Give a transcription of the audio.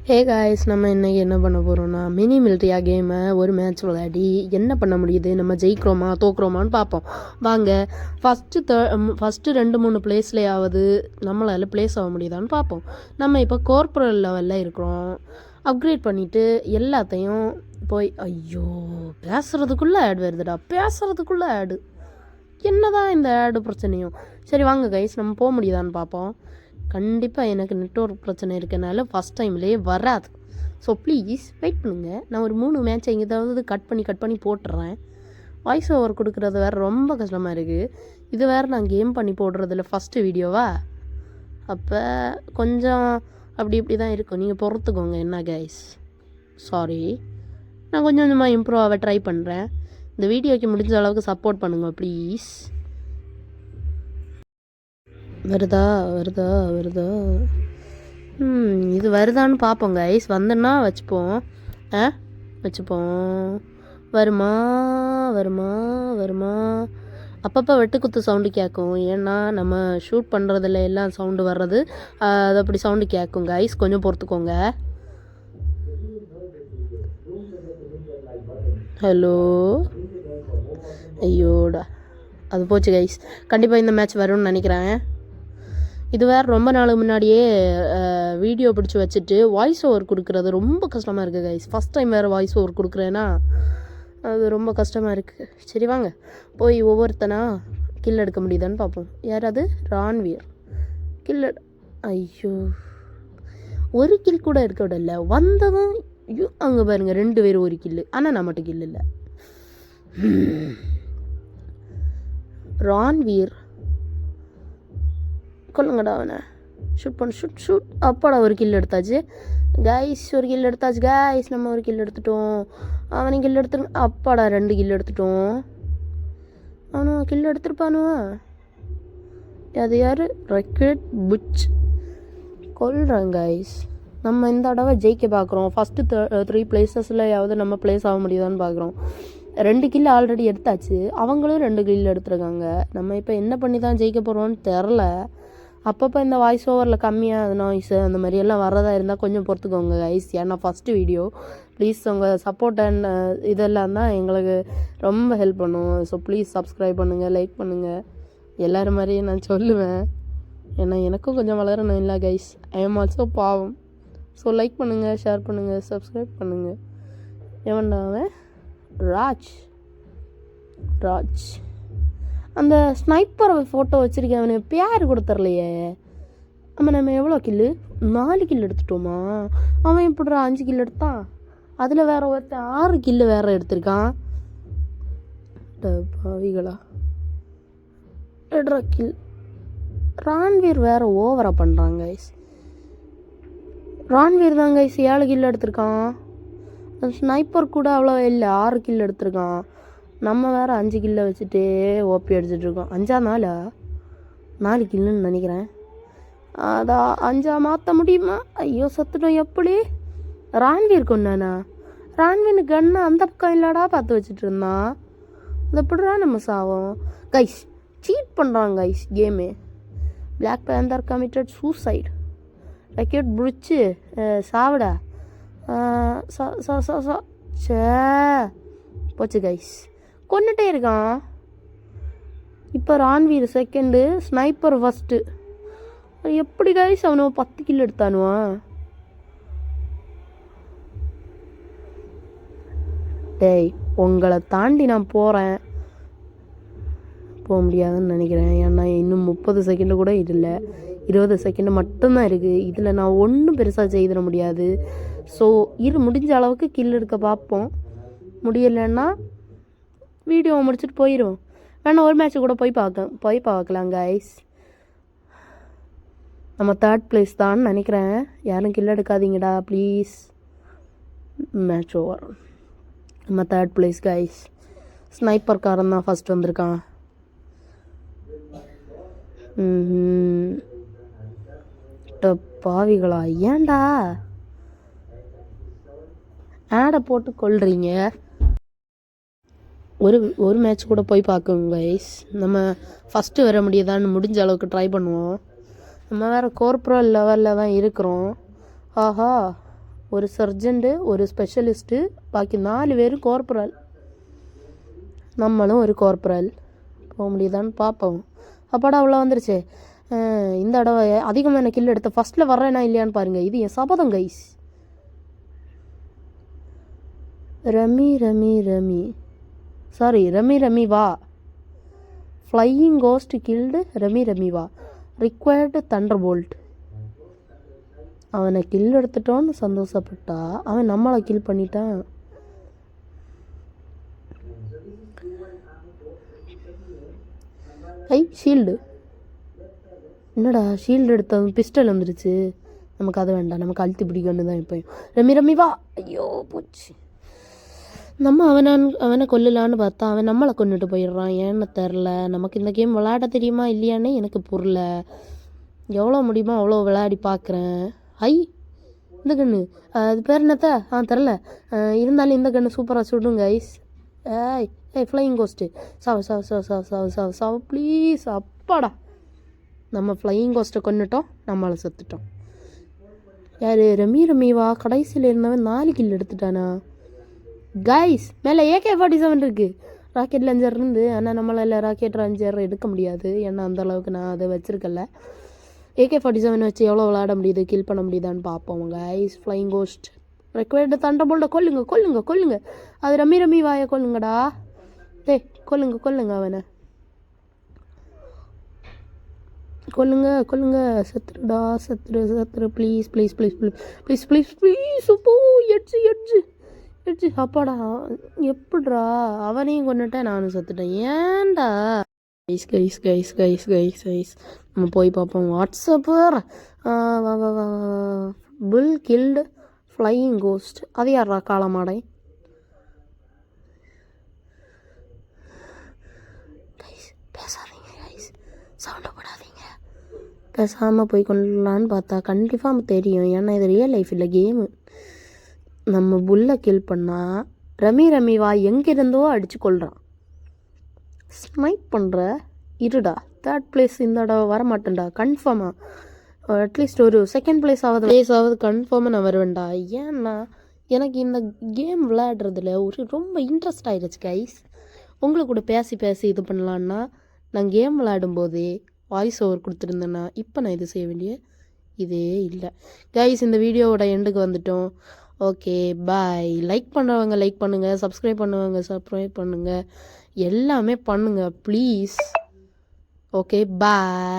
Hey guys, நம்ம இன்றைக்கி என்ன பண்ண போகிறோம்னா மினி மிலிட்ரியா கேமை ஒரு மேட்ச் விளையாடி என்ன பண்ண முடியுது, நம்ம ஜெயிக்கிறோமா தோக்குறோமான்னு பார்ப்போம். வாங்க, ஃபஸ்ட்டு 2-3 பிளேஸ்லையாவது நம்மளால் பிளேஸ் ஆக முடியுதான்னு பார்ப்போம். நம்ம இப்போ கார்ப்பரேட் லெவலில் இருக்கிறோம். அப்கிரேட் பண்ணிவிட்டு எல்லாத்தையும் போய் ஐயோ பேசுகிறதுக்குள்ளே ஆட் வருதுடா, பேசுகிறதுக்குள்ளே ஆடு. என்னதான் இந்த ஆடு பிரச்சனையும். சரி வாங்க கைஸ், நம்ம போக முடியுதான்னு பார்ப்போம். கண்டிப்பாக எனக்கு நெட்வொர்க் பிரச்சனை இருக்கனால ஃபஸ்ட் டைம்லேயே வராது. ஸோ ப்ளீஸ் வெயிட் பண்ணுங்கள். நான் ஒரு 3 மேட்சை எங்கேயாவது கட் பண்ணி போட்டுறேன். வாய்ஸ் ஓவர் கொடுக்குறது வேறு ரொம்ப கஷ்டமாக இருக்குது. இது வேறு நான் கேம் பண்ணி போடுறதில்ல ஃபஸ்ட்டு வீடியோவா, அப்போ கொஞ்சம் இப்படி தான் இருக்கும். நீங்கள் பொறுத்துக்கோங்க என்ன கைஸ். சாரி, நான் கொஞ்சம் கொஞ்சமாக இம்ப்ரூவ் ஆக ட்ரை பண்ணுறேன். இந்த வீடியோக்கு முடிஞ்ச அளவுக்கு சப்போர்ட் பண்ணுங்கள் ப்ளீஸ். வருதா இது வருதான்னு பார்ப்போம் கைஸ். வந்துன்னா வச்சுப்போம். வருமா அப்பப்போ வெட்டுக்குத்து சவுண்டு கேட்கும். ஏன்னா நம்ம ஷூட் பண்ணுறதுல எல்லாம் சவுண்டு வர்றது, அது அப்படி சவுண்டு கேட்கும் கைஸ், கொஞ்சம் பொறுத்துக்கோங்க. ஹலோ, ஐயோடா அது போச்சு கைஸ். கண்டிப்பாக இந்த மேட்ச் வரும்னு நினைக்கிறேன். இது வேறு ரொம்ப நாளுக்கு முன்னாடியே வீடியோ பிடிச்சி வச்சுட்டு வாய்ஸ் ஓவர் கொடுக்குறது ரொம்ப கஷ்டமாக இருக்குது கைஸ். ஃபஸ்ட் டைம் வேறு வாய்ஸ் ஓவர் கொடுக்குறேன்னா அது ரொம்ப கஷ்டமாக இருக்குது. சரி வாங்க போய் ஒவ்வொருத்தனா கில் எடுக்க முடியுதான்னு பார்ப்போம். யாராவது ரான்வீர் ஐயோ, ஒரு கில் கூட எடுக்க விடல. வந்ததும் அங்கே பாருங்கள் 2 பேர் ஒரு கில்லு. ஆனால் நான் மட்டும் கில் இல்லை. ரான்வீர் கொல்லுங்கடா அவனை. ஷூட். அப்பாடா ஒரு கில் எடுத்தாச்சு கைஸ். நம்ம ஒரு கில் எடுத்துட்டோம். அவனையும் கில் எடுத்து அப்பாடா 2 கில் எடுத்துட்டோம். அவனும் கில் எடுத்துருப்பானுவா. அது யார்? ரெக்கட் புச் கொல்றாங்க கைஸ். நம்ம இந்த தடவை ஜெயிக்க பார்க்குறோம். ஃபஸ்ட்டு 3 பிளேசஸ்லையாவது நம்ம பிளேஸ் ஆக முடியுதான்னு பார்க்குறோம். 2 கில் ஆல்ரெடி எடுத்தாச்சு, அவங்களும் 2 கில் எடுத்துருக்காங்க. நம்ம இப்போ என்ன பண்ணி தான் ஜெயிக்க போகிறோம்னு தெரில. அப்பப்போ இந்த வாய்ஸ் ஓவரில் கம்மியாக நாய்ஸு அந்த மாதிரியெல்லாம் வரதா இருந்தால் கொஞ்சம் பொறுத்துக்கோங்க கைஸ். ஏன்னா ஃபஸ்ட்டு வீடியோ. ப்ளீஸ் உங்கள் சப்போர்ட் அண்ட் இதெல்லாம் தான் எங்களுக்கு ரொம்ப ஹெல்ப் பண்ணும். ஸோ ப்ளீஸ் சப்ஸ்கிரைப் பண்ணுங்கள், லைக் பண்ணுங்கள். எல்லோரும் மாதிரியே நான் சொல்லுவேன், ஏன்னா எனக்கும் கொஞ்சம் வளரணும் இல்லை கைஸ். ஐ எம் ஆல்சோ பாவம். ஸோ லைக் பண்ணுங்கள், ஷேர் பண்ணுங்கள், சப்ஸ்கிரைப் பண்ணுங்கள். எவன்டாவே ராஜ் அந்த ஸ்னைப்பர் ஃபோட்டோ வச்சுருக்கேன். அவனுக்கு பேர் கூட தரலையே. நம்ம எவ்வளோ கில்லு? 4 கில் எடுத்துட்டோமா? அவன் எப்படிடா 5 கில் எடுத்தான்? அதில் வேற ஒருத்தன் 6 கில்லு வேறு எடுத்திருக்கான். பாவிகளா, கில். ரான்வீர் வேறு ஓவராக பண்ணுறாங்க கைஸ். ரான்வீர் தான் கைஸ் 7 கில் எடுத்திருக்கான். ஸ்னைப்பர் கூட அவ்வளோ இல்லை, 6 கில் எடுத்திருக்கான். நம்ம வேறு 5 கில்லை வச்சுட்டு ஓப்பி அடிச்சிட்ருக்கோம். 4 கில்லுன்னு நினைக்கிறேன். அதான் 5 மாற்ற முடியுமா? ஐயோ சத்துட்டோம். எப்படி ரான்வீர் கொண்டானா? ரான்வீர் கண்ணை அந்த பக்கம் இல்லடா பார்த்து வச்சுட்டு இருந்தான். அது எப்படிடா நம்ம சாவோம் கைஸ்? சீட் பண்ணுறாங்க guys game. Black Panther committed suicide. ரெக்கட் புடிச்சு சாவிடா. சே போச்சு கைஸ், கொண்டுட்டே இருக்கான். இப்போ ரான்வீர் செகண்டு, ஸ்னைப்பர் ஃபஸ்ட்டு. எப்படி கைஸ் அவனோ 10 கில் எடுத்தானுவா? டேய், உங்களை தாண்டி நான் போக முடியாதுன்னு நினைக்கிறேன். ஏன்னா இன்னும் 30 செகண்டு கூட இல்லை, 20 செகண்டு மட்டும்தான் இருக்குது. இதில் நான் ஒன்றும் பெருசாக செய்திட முடியாது. ஸோ முடிஞ்ச அளவுக்கு கில் எடுக்க பார்ப்போம். முடியலைன்னா வீடியோவை முடிச்சுட்டு போயிடும். வேணா ஒரு மேட்ச்சு கூட போய் பார்க்கலாம் கைஸ். நம்ம 3rd பிளேஸ் தான் நினைக்கிறேன். யாரும் கில் எடுக்காதீங்கடா ப்ளீஸ். Match over. நம்ம 3rd பிளேஸ் கைஸ். ஸ்னைப்பர்காரன் தான் ஃபஸ்ட் வந்திருக்கான். பாவிகளா, ஏன்டா ஆடை போட்டு கொள்றீங்க? ஒரு மேட்ச் கூட போய் பார்க்குங்க கைஸ். நம்ம ஃபஸ்ட்டு வர முடியுதான்னு முடிஞ்ச அளவுக்கு ட்ரை பண்ணுவோம். நம்ம வேறு கார்ப்பரேட் லெவலில் தான் இருக்கிறோம். ஆஹா, ஒரு சர்ஜன்ட்டு, ஒரு ஸ்பெஷலிஸ்ட்டு, பாக்கி 4 பேரும் கார்பரல். நம்மளும் ஒரு கார்பரல். போக முடியுதான்னு பார்ப்போம். அப்பாடா அவ்வளோ வந்துருச்சு. இந்த தடவை அதிகமாக என்ன கில் எடுத்த ஃபஸ்ட்டில் வர்றேனா இல்லையான்னு பாருங்கள். இது என் சபதம் கைஸ். ரமி வா. ஃப்ளையிங் கோஸ்ட் கில்டு ரமி வா. Required thunderbolt. அவனை கில் எடுத்துட்டோன்னு சந்தோஷப்பட்டா அவன் நம்மளை கில் பண்ணிட்டான். ஷீல்டு. என்னடா ஷீல்டு எடுத்தவன் பிஸ்டல் வந்துருச்சு. நமக்கு அது வேண்டாம், நமக்கு அழுத்தி பிடிக்கணும் தான். இப்போயும் ரமி வா. ஐயோ போச்சு. நம்ம அவனை கொல்லலான்னு பார்த்தா அவன் நம்மளை கொண்டுட்டு போயிடுறான். ஏன்னு தெரில. நமக்கு இந்த கேம் விளையாட தெரியுமா இல்லையானே எனக்கு புரியல. எவ்வளோ முடியுமோ அவ்வளோ விளையாடி பார்க்குறேன். இந்த கன்று அது பேர் என்னத்த தெரில. இருந்தாலும் இந்த கன்று சூப்பராக சுடுங்க ஐஸ். ஃப்ளையிங் கோஸ்ட்டு சாவு ப்ளீஸ். அப்பாடா நம்ம ஃப்ளையிங் கோஸ்ட்டை கொண்டுட்டோம், நம்மளை செத்துட்டோம். யார் ரமி வா. கடைசியில் இருந்தவன் 4 கில் எடுத்துட்டானா கைஸ். மேலே AK-47 இருக்குது. ராக்கெட் லான்ச்சர் இருந்து. ஆனால் நம்மளால் ராக்கெட் லான்ச்சர் எடுக்க முடியாது, ஏன்னா அந்தளவுக்கு நான் அதை வச்சுருக்கல. AK-47 வச்சு எவ்வளோ விளையாட முடியுது, கில் பண்ண முடியுதான்னு பார்ப்போம் guys. Flying ghost required thunder போல்ட்டை கொல்லுங்க. அது ரமி வாயை கொல்லுங்கடா. கொல்லுங்க அவனை. கொல்லுங்க. செத்துரு ப்ளீஸ். அப்போ எட்ஜு. அப்பாடா எப்படிரா அவனையும் கொண்டுட்டேன், நானும் செத்துட்டேன். ஏன்டா கைஸ். நம்ம போய் பார்ப்போம். வாட்ஸ்அப்பு புல் கில்டு ஃப்ளையிங் கோஸ்ட். அது யாரா காலமாடை. பேசாதீங்க கைஸ், சவுண்டை போடாதீங்க. பேசாமல் போய் கொள்ளலான்னு பார்த்தா கண்டிப்பாக தெரியும், ஏன்னா இது ரியல் லைஃப் இல்லை, கேமு. நம்ம புல்லை கில் பண்ணால் ரமி வா எங்கேருந்தோ அடித்து கொள்கிறான். ஸ்னைப் பண்ணுற இருடா. 3rd பிளேஸ் இந்த தடவை வரமாட்டேன்டா கன்ஃபார்மாக. அட்லீஸ்ட் ஒரு 2nd பிளேஸாவது கன்ஃபார்மாக நான் வருவேன்டா. ஏன்னா எனக்கு இந்த கேம் விளையாடுறதுல ரொம்ப இன்ட்ரெஸ்ட் ஆகிடுச்சு கைஸ். உங்களுக்கு கூட பேசி இது பண்ணலான்னா நான் கேம் விளையாடும்போதே வாய்ஸ் ஓவர் கொடுத்துருந்தேன்னா இப்போ நான் இது செய்ய வேண்டிய இதே இல்லை கைஸ். இந்த வீடியோவோட எண்டுக்கு வந்துட்டோம். Okay bye. லைக் பண்ணுறவங்க லைக் பண்ணுங்கள், சப்ஸ்கிரைப் பண்ணுங்கள், எல்லாமே பண்ணுங்கள் ப்ளீஸ். Okay bye.